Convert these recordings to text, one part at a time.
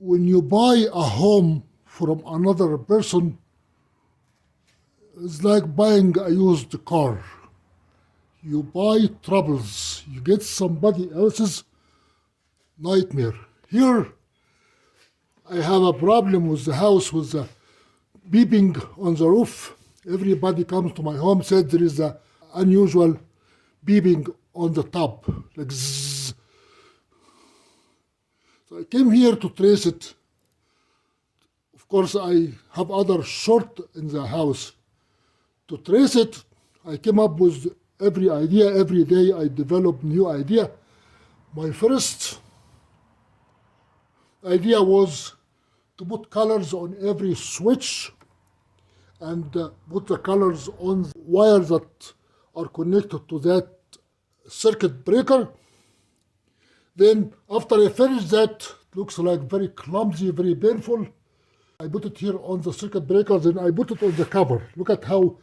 when you buy a home from another person, it's like buying a used car. You buy troubles. You get somebody else's nightmare. Here, I have a problem with the house with the beeping on the roof. Everybody comes to my home, said there is a unusual beeping on the top, like zzz. So I came here to trace it. Of course, I have other short in the house. To trace it, I came up with every idea. Every day I develop new idea. My first idea was to put colors on every switch and put the colors on wires that are connected to that circuit breaker. Then after I finish that, it looks like very clumsy, very painful. I put it here on the circuit breaker, then I put it on the cover. Look at how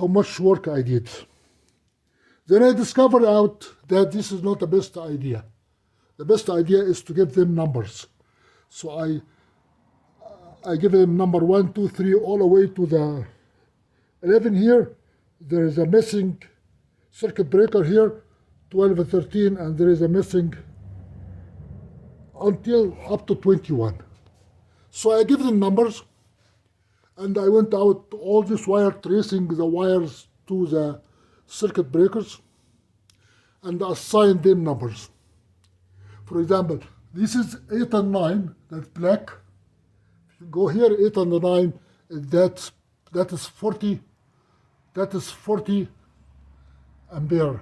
much work I did. Then I discovered out that this is not the best idea. The best idea is to give them numbers. So I give them number 1, 2, 3, all the way to the 11 here. There is a missing circuit breaker here, 12 and 13, and there is a missing until up to 21. So I give them numbers, and I went out all this wire, tracing the wires to the circuit breakers, and assigned them numbers. For example, this is 8 and 9, that's black. If you go here, 8 and 9, that is 40 ampere.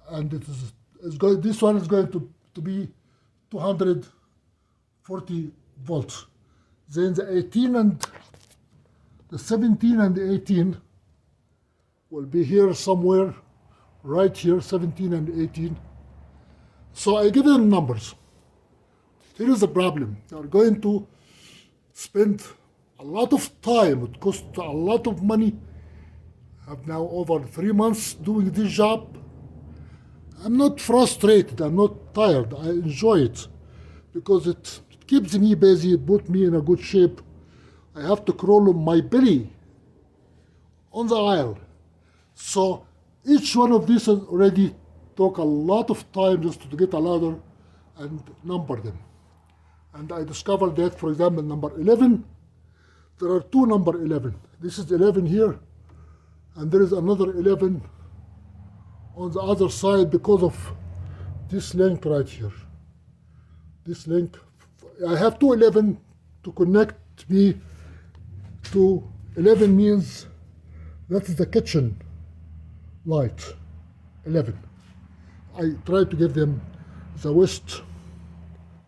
And this one is going to be 240 volts. Then the 18 and the 17 and the 18 will be here somewhere, right here, 17 and 18. So I give them numbers. Here is the problem. They are going to spend a lot of time. It costs a lot of money. I have now over 3 months doing this job. I'm not frustrated. I'm not tired. I enjoy it because it keeps me busy. It puts me in a good shape. I have to crawl on my belly on the aisle. So each one of these already took a lot of time just to get a ladder and number them. And I discovered that, for example, number 11, there are two number 11. This is 11 here, and there is another 11 on the other side because of this link right here. This link, I have two 11 to connect me to 11 means that is the kitchen light, 11. I try to give them the west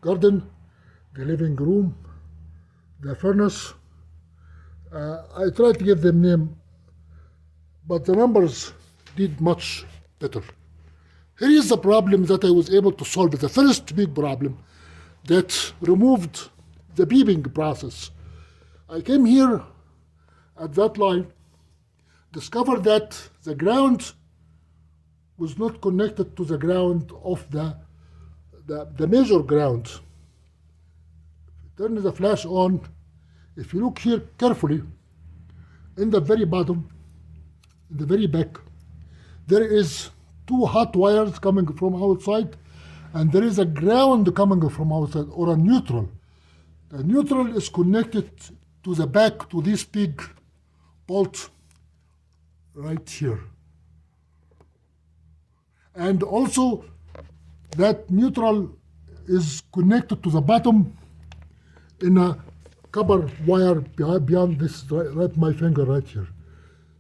garden, the living room, the furnace. I tried to give them name, but the numbers did much better. Here is the problem that I was able to solve. The first big problem that removed the beeping process. I came here at that line, discovered that the ground was not connected to the ground of the major ground. Turn the flash on. If you look here carefully, in the very bottom, in the very back, there is two hot wires coming from outside, and there is a ground coming from outside, or a neutral. The neutral is connected to the back, to this big bolt right here. And also, that neutral is connected to the bottom in a copper wire beyond this, right my finger right here.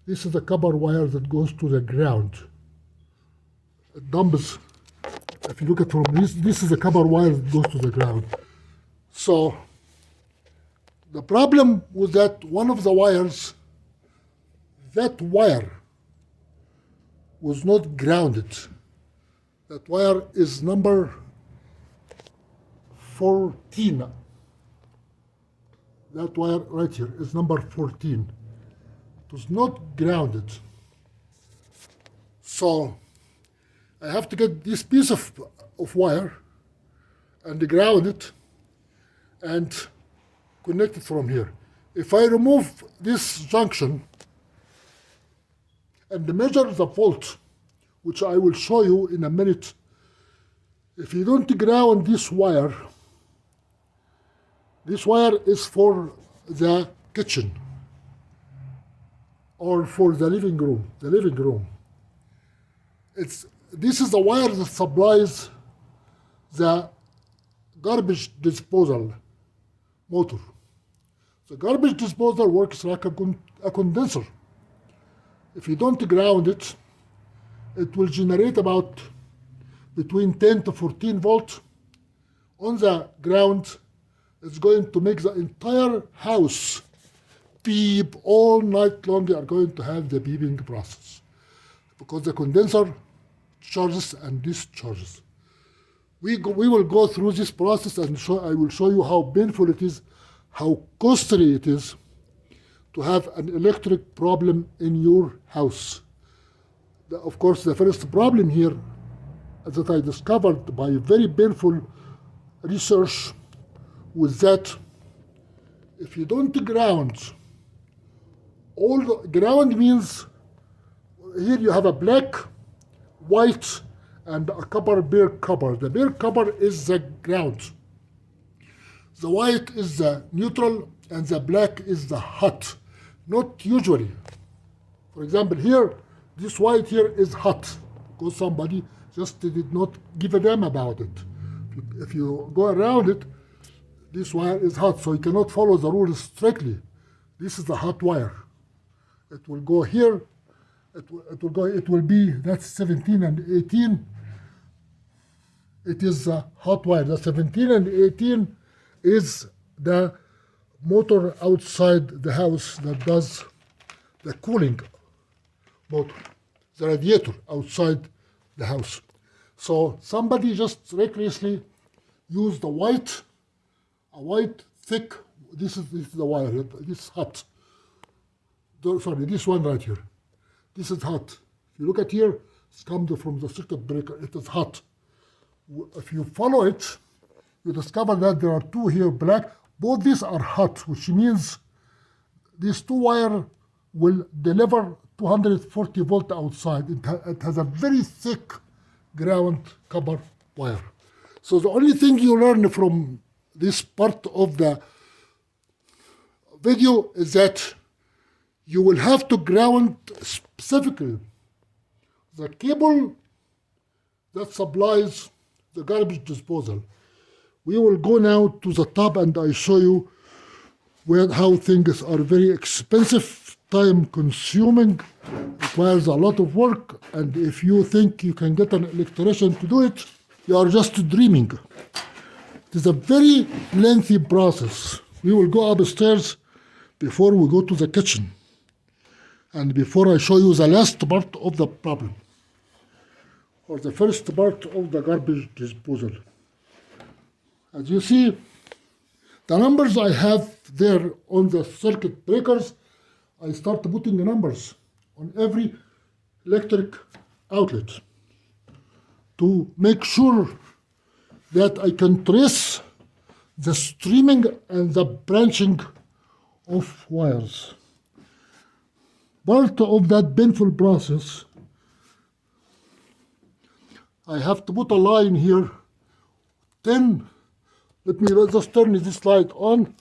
This is the copper wire that goes to the ground. It dumps, if you look at from this is the copper wire that goes to the ground. So the problem was that one of the wires, that wire was not grounded. That wire is number 14. That wire right here is number 14. It was not grounded. So I have to get this piece of wire and ground it and connect it from here. If I remove this junction and measure the fault, which I will show you in a minute, if you don't ground this wire is for the kitchen or for the living room. This is the wire that supplies the garbage disposal motor. The garbage disposal works like a condenser. If you don't ground it, it will generate about between 10 to 14 volts. On the ground, it's going to make the entire house beep all night long. You are going to have the beeping process because the condenser charges and discharges. We will go through this process and I will show you how painful it is, how costly it is to have an electric problem in your house. Of course, the first problem here that I discovered by very painful research was that if you don't ground, ground means here you have a black, white, and a copper bare copper. The bare copper is the ground. The white is the neutral, and the black is the hot. Not usually. For example, here, this white here is hot because somebody just did not give a damn about it. If you go around it, this wire is hot, so you cannot follow the rules strictly. This is the hot wire. It will go here. It will be, that's 17 and 18. It is a hot wire. The 17 and 18 is the motor outside the house that does the cooling motor, the radiator outside the house. So somebody just recklessly used a white thick, this is the wire, this is hot. Sorry, this one right here. This is hot. If you look at here, it's coming from the circuit breaker, it is hot. If you follow it, you discover that there are two here black. Both these are hot, which means these two wires will deliver 240 volt outside. It has a very thick ground copper wire. So the only thing you learn from this part of the video is that you will have to ground specifically the cable that supplies the garbage disposal. We will go now to the top and I show you how things are very expensive, time consuming, requires a lot of work, and if you think you can get an electrician to do it, you are just dreaming. It is a very lengthy process. We will go upstairs before we go to the kitchen and before I show you the last part of the problem, or the first part of the garbage disposal. As you see, the numbers I have there on the circuit breakers, I start putting the numbers on every electric outlet to make sure that I can trace the streaming and the branching of wires. Part of that painful process, I have to put a line here, 10. Let me just turn this light on.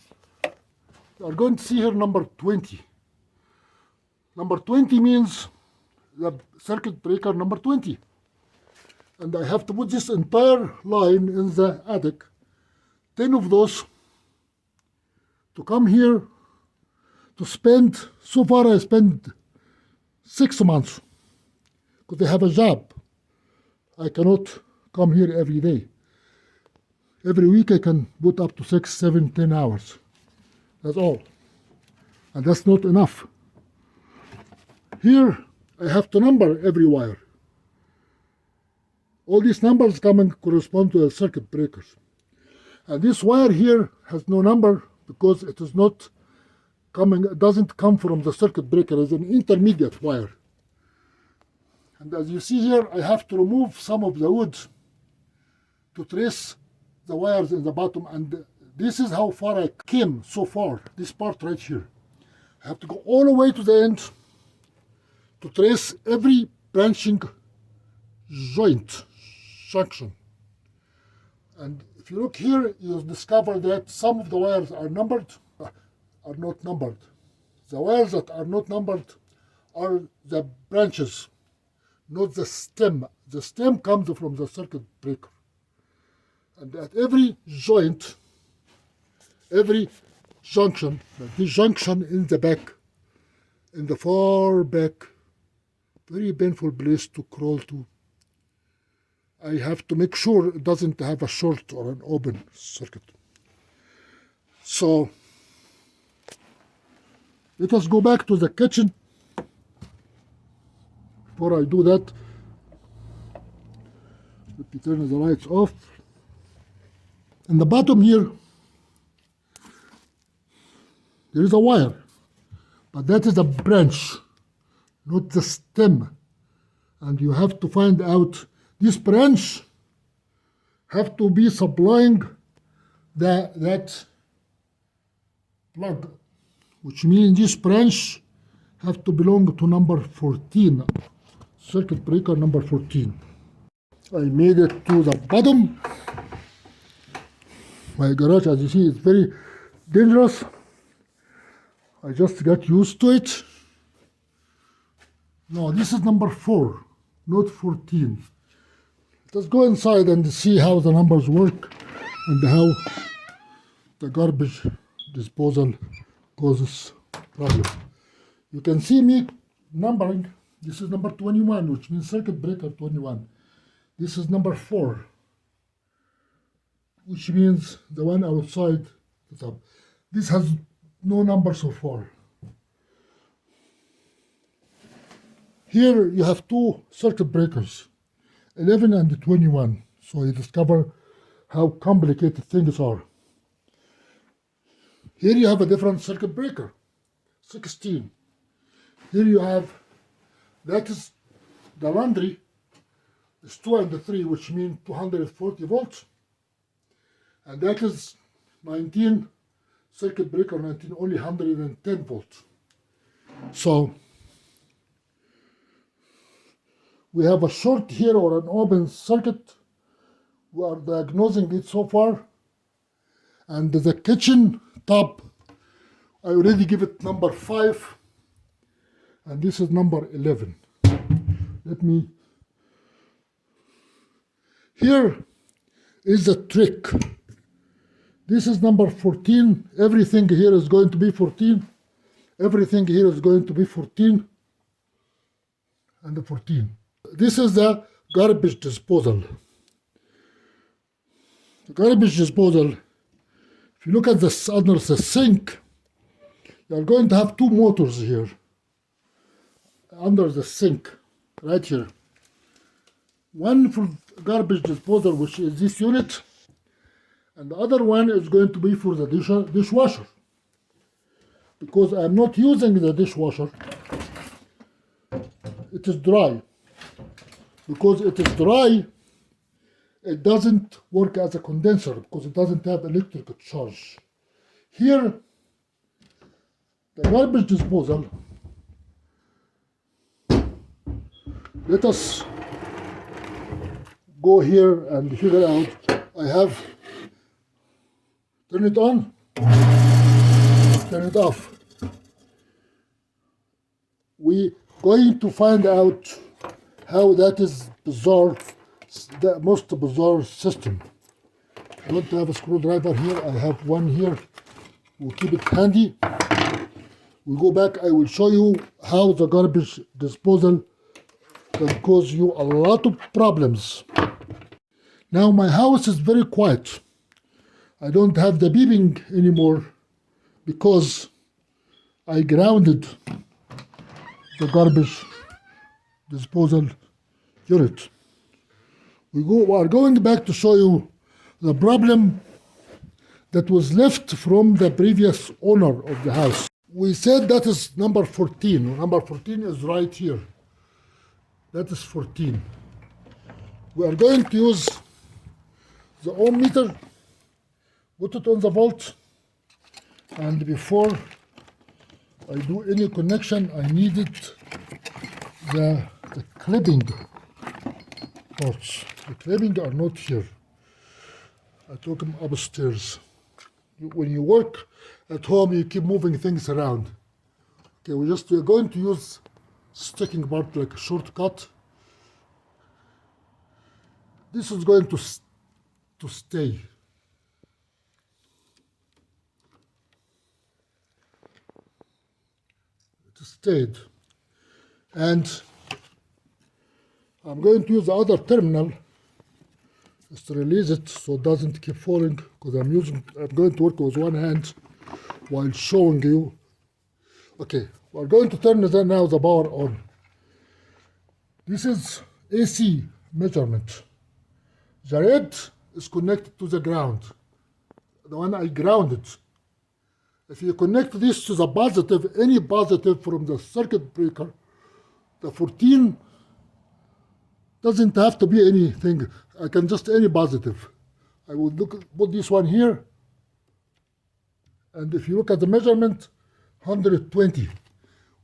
You are going to see here number 20. Number 20 means the circuit breaker number 20. And I have to put this entire line in the attic, 10 of those, to come here to spend, so far I spent 6 months, because I have a job. I cannot come here every day. Every week I can put up to 6, 7, 10 hours. That's all. And that's not enough. Here I have to number every wire. All these numbers come and correspond to the circuit breakers. And this wire here has no number because it is not coming, it doesn't come from the circuit breaker. It's an intermediate wire. And as you see here, I have to remove some of the wood to trace the wires in the bottom, and this is how far I came so far, this part right here. I have to go all the way to the end to trace every branching joint, junction. And if you look here, you'll discover that some of the wires are numbered, are not numbered. The wires that are not numbered are the branches, not the stem. The stem comes from the circuit breaker. And at every joint, every junction, this junction in the back, in the far back, very painful place to crawl to. I have to make sure it doesn't have a short or an open circuit. So let us go back to the kitchen. Before I do that, let me turn the lights off. In the bottom here, there is a wire, but that is a branch, not the stem. And you have to find out this branch have to be supplying that plug, which means this branch have to belong to number 14, circuit breaker number 14. I made it to the bottom. My garage, as you see, is very dangerous. I just got used to it. No, this is number 4, not 14. Let's go inside and see how the numbers work and how the garbage disposal causes problem. You can see me numbering. This is number 21, which means circuit breaker 21. This is number 4, which means the one outside the top. This has no number so far. Here you have 2 circuit breakers, 11 and 21. So you discover how complicated things are. Here you have a different circuit breaker, 16. Here you have, that is the laundry, is 2 and 3, which means 240 volts. And that is 19, circuit breaker 19, only 110 volts. So we have a short here or an open circuit. We are diagnosing it so far. And the kitchen top, I already give it number 5. And this is number 11. Let me, here is the trick. This is number 14. Everything here is going to be 14. Everything here is going to be 14 and the 14. This is the garbage disposal. The garbage disposal, if you look at this under the sink, you are going to have 2 motors here under the sink, right here. One for garbage disposal, which is this unit, and the other one is going to be for the dishwasher. Because I'm not using the dishwasher, it is dry. Because it is dry, it doesn't work as a condenser because it doesn't have electrical charge. Here, the garbage disposal, let us go here and figure out. I have, turn it on, turn it off. We going to find out how that is bizarre, the most bizarre system. I don't have a screwdriver here, I have one here. We'll keep it handy. We go back, I will show you how the garbage disposal can cause you a lot of problems. Now my house is very quiet. I don't have the beeping anymore because I grounded the garbage disposal unit. We are going back to show you the problem that was left from the previous owner of the house. We said that is number 14. Number 14 is right here. That is 14. We are going to use the ohm meter put it on the volt, and before I do any connection, I needed the clipping parts. The clipping are not here. I took them upstairs. When you work at home, you keep moving things around. Okay, we're going to use sticking part like a shortcut. This is going to stay. It stayed. And I'm going to use the other terminal just to release it so it doesn't keep falling, because I'm going to work with one hand while showing you. Okay, we're going to turn now the power on. This is AC measurement. The red is connected to the ground, the one I grounded. If you connect this to the positive, any positive from the circuit breaker, the 14 doesn't have to be anything. I can just any positive. I will put this one here, and if you look at the measurement, 120,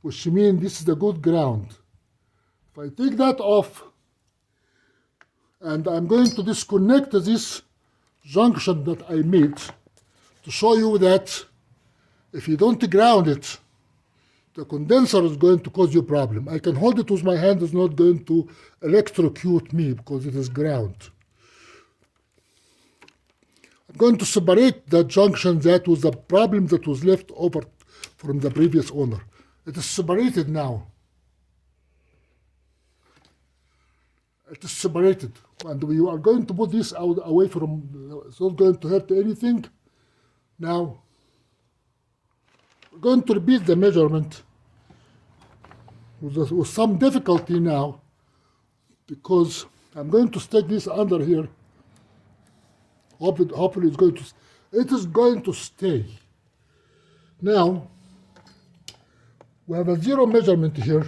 which means this is the good ground. If I take that off, and I'm going to disconnect this junction that I made to show you that if you don't ground it, the condenser is going to cause you a problem. I can hold it with my hand, it's not going to electrocute me because it is ground. I'm going to separate the junction that was the problem that was left over from the previous owner. It is separated now. It is separated. And we are going to put this out away from, it's not going to hurt anything. Now, we're going to repeat the measurement with some difficulty now, because I'm going to stick this under here. Hopefully it is going to stay. Now, we have a zero measurement here,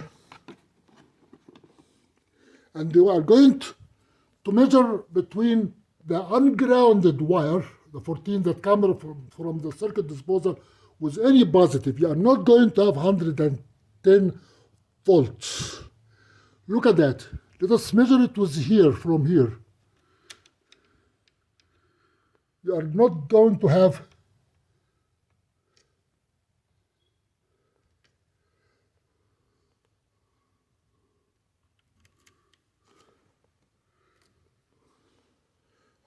and we are going to measure between the ungrounded wire, the 14 that come from the circuit disposer, with any positive. You are not going to have 110 volts. Look at that. Let us measure it with here, from here. You are not going to have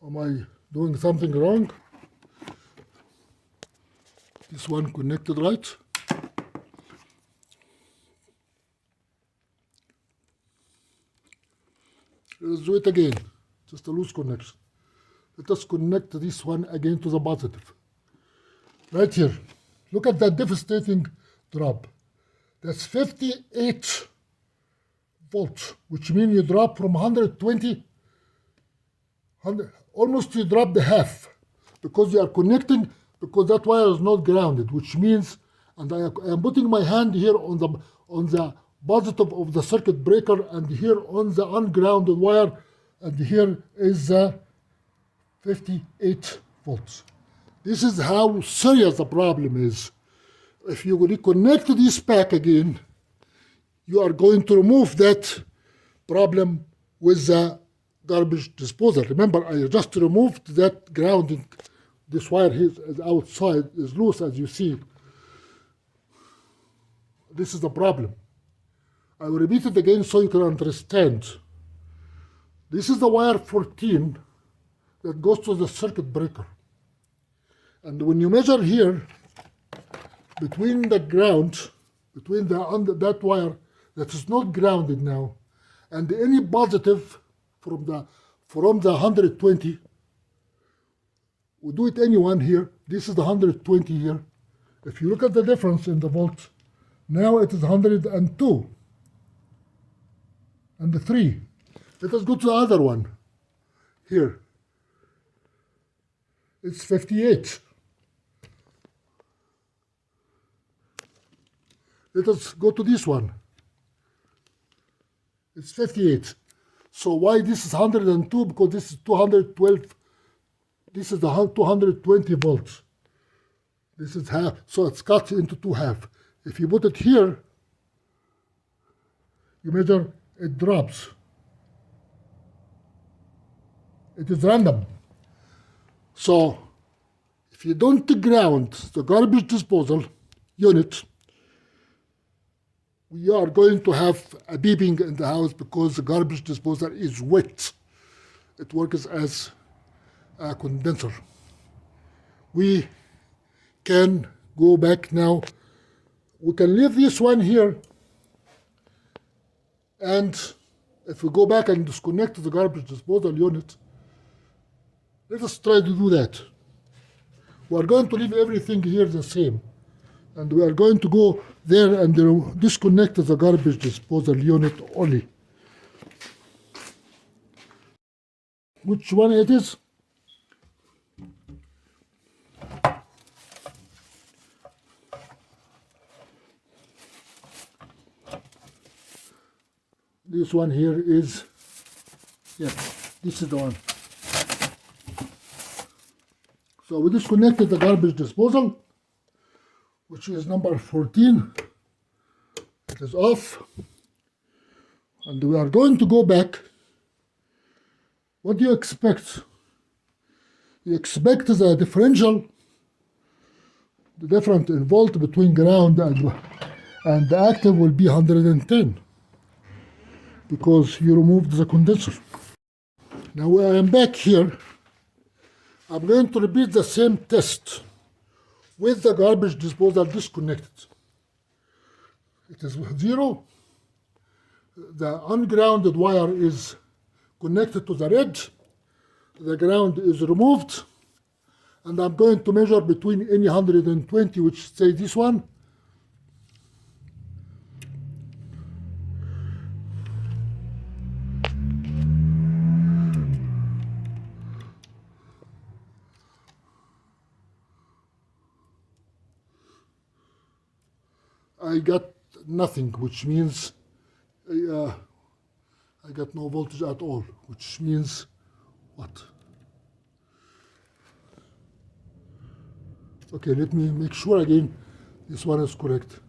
am I doing something wrong? This one connected right. Let's do it again. Just a loose connection. Let us connect this one again to the positive. Right here. Look at that devastating drop. That's 58 volts, which means you drop from 120, almost you drop the half, because you are connecting, because that wire is not grounded, which means, and I am putting my hand here on the positive of the circuit breaker, and here on the ungrounded wire, and here is the 58 volts. This is how serious the problem is. If you reconnect this back again, you are going to remove that problem with the garbage disposal. Remember, I just removed that grounding. This wire here is outside, is loose, as you see. This is the problem. I will repeat it again so you can understand. This is the wire 14 that goes to the circuit breaker. And when you measure here, between the ground, between that wire that is not grounded now, and any positive from the 120, we do it anyone here. This is the 120 here. If you look at the difference in the volt, now it is 102 and the 3. Let us go to the other one here. It's 58. Let us go to this one. It's 58. So why this is 102? Because this is 212 This is the 220 volts. This is half, so it's cut into two half. If you put it here, you measure, it drops. It is random. So if you don't ground the garbage disposal unit, we are going to have a beeping in the house because the garbage disposal is wet. It works as a condenser. We can go back now. We can leave this one here, and if we go back and disconnect the garbage disposal unit, let us try to do that. We are going to leave everything here the same, and we are going to go there and disconnect the garbage disposal unit only. Which one it is? This one here is, yeah, this is the one. So we disconnected the garbage disposal, which is number 14. It is off. And we are going to go back. What do you expect? You expect the differential, the difference in volt between ground and the active will be 110 because you removed the condenser. Now I am back here. I'm going to repeat the same test with the garbage disposal disconnected. It is 0. The ungrounded wire is connected to the red. The ground is removed. And I'm going to measure between any 120, which say this one. I got nothing, which means I got no voltage at all, which means what? Okay, let me make sure again this one is correct.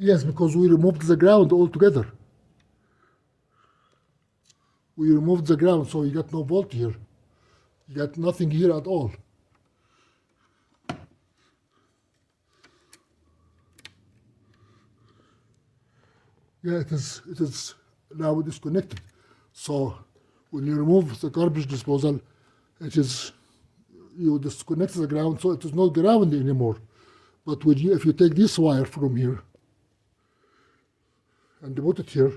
Yes, because we removed the ground altogether. We removed the ground, so you got no volt here. You got nothing here at all. Yeah, it is now disconnected. So when you remove the garbage disposal, you disconnect the ground, so it is not ground anymore. But if you take this wire from here and put it here,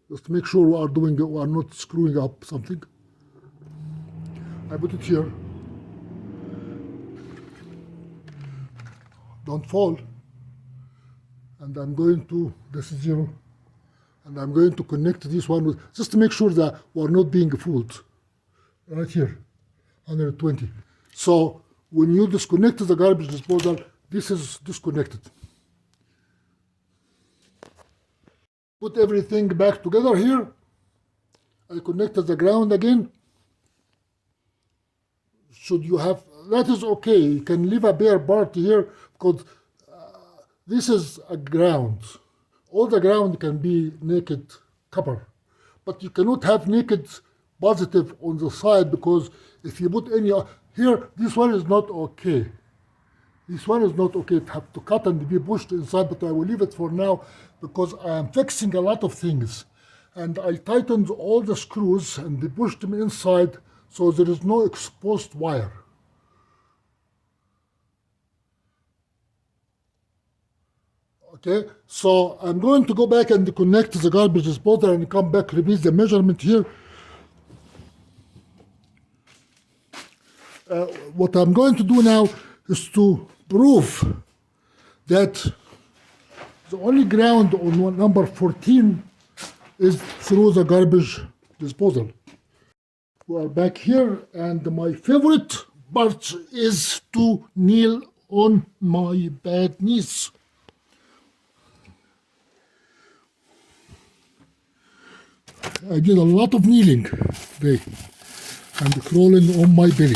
just to make sure we are not screwing up something. I put it here. Don't fall. And I'm going to, this is 0. And I'm going to connect this one with, just to make sure that we're not being fooled. Right here, 120. So when you disconnect the garbage disposal, this is disconnected. Put everything back together here. I connected the ground again. Should you have, that is okay. You can leave a bare part here because this is a ground. All the ground can be naked copper, but you cannot have naked positive on the side because if you put any here, this one is not okay. This one is not okay. It have to cut and be pushed inside, but I will leave it for now because I am fixing a lot of things. And I tightened all the screws and they pushed them inside so there is no exposed wire. Okay, so I'm going to go back and connect the garbage disposal and come back, repeat the measurement here. What I'm going to do now is to prove that the only ground on number 14 is through the garbage disposal. We are back here, and my favorite part is to kneel on my bad knees. I did a lot of kneeling today and crawling on my belly.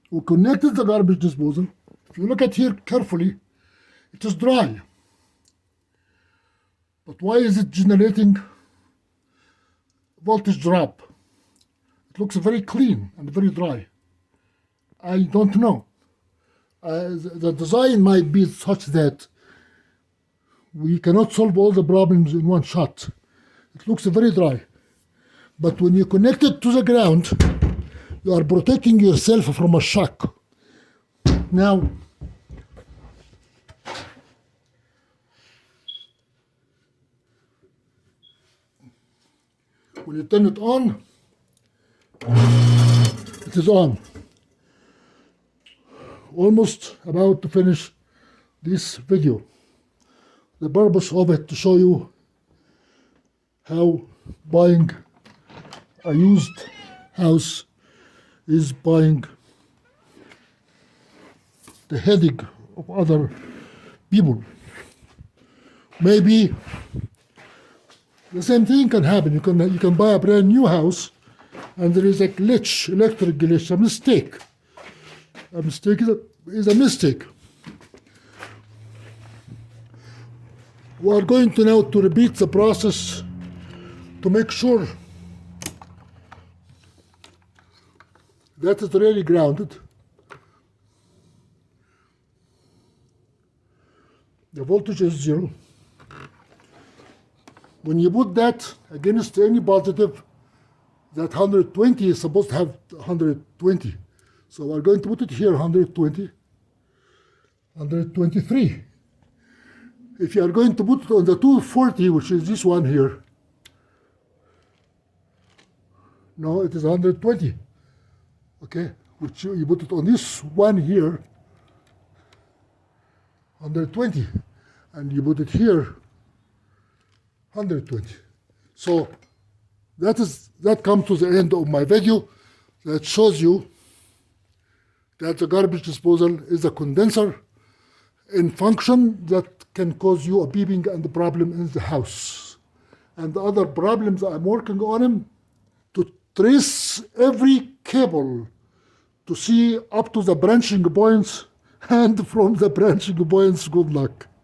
We connected the garbage disposal. If you look at here carefully, it is dry. But why is it generating voltage drop? It looks very clean and very dry. I don't know. The design might be such that we cannot solve all the problems in one shot. It looks very dry. But when you connect it to the ground, you are protecting yourself from a shock. Now, when you turn it on, it is on. Almost about to finish this video. The purpose of it to show you how buying a used house is buying the headache of other people. Maybe the same thing can happen. You can buy a brand new house and there is a glitch, electric glitch, a mistake. A mistake is a mistake. We are going to now to repeat the process to make sure that is really grounded. The voltage is 0. When you put that against any positive, that 120 is supposed to have 120. So we're going to put it here, 120, 123. If you are going to put it on the 240, which is this one here, no, it is 120. Okay, which you put it on this one here, 120, and you put it here, 120. So that comes to the end of my video. That shows you that the garbage disposal is a condenser in function that can cause you a beeping and the problem in the house. And the other problems I'm working on them to trace every cable to see up to the branching points, and from the branching points, good luck.